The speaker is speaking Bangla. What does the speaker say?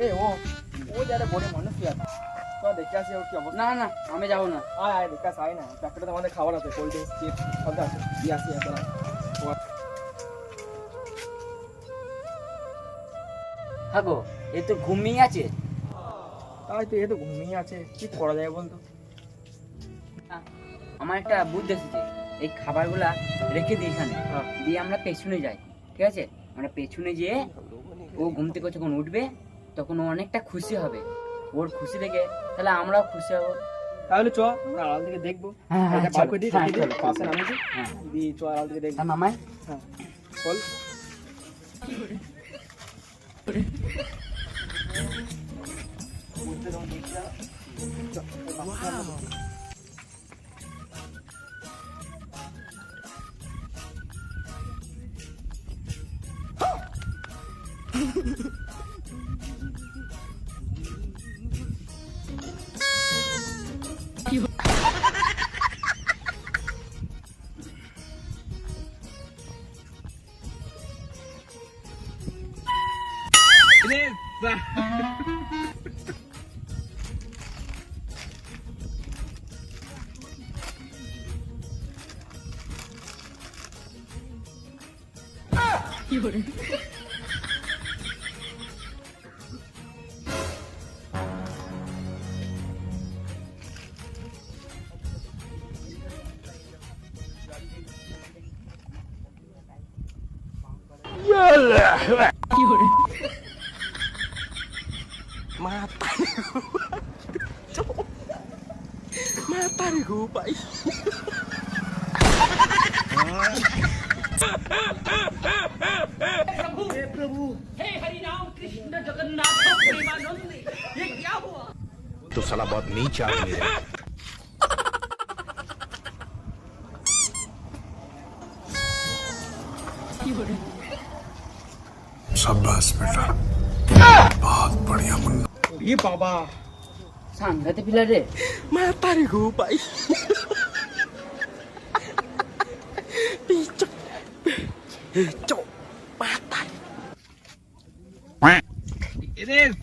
এই ও যারা বড় মানুষ কি আছে তো দেখে আসি ওর কি অবস্থা। না না আমি যাবো না। আয় দেখে আয় না, প্যাকেটে আমাদের খাবার আছে, কোল্ড ড্রিঙ্কস চিপস সব আছে, দিয়ে আসি এখন। হাগো এই তো ঘুমিয়ে আছে। তাই তো এ তো ঘুমিয়ে আছে, কি করা যায় বলতো। আমার একটা বুদ্ধি এসেছে, এই খাবারগুলা রেখে দিই এখানে, দিয়ে আমরা পেছনে যাই, ঠিক আছে? আমরা পেছনে যেয়ে ও ঘুম থেকে যখন উঠবে তখন ও অনেকটা খুশি হবে। ওর খুশি দেখে তাহলে আমরাও খুশি হবো। তাহলে চ আমরা আড়াল থেকে দেখবো। হ্যাঁ, হ্যাঁ, এটা চলো, বার করে দিই, হ্যাঁ, রেখে দিই, চলো, পাশে চলো। নামিয়ে দিই, হ্যাঁ দিয়ে চ আড়াল থেকে দেখবো। হ্যাঁ মামাই, হ্যাঁ বল। Matarigo, pai. तो साला बहुत नीच आदमी है। शाबाश बेटा, बहुत बढ़िया मुन्ना। ये बाबा সাংঘাতে পিলা রে। Matarigo, pai. Pichok. Pichok. Matay. It is.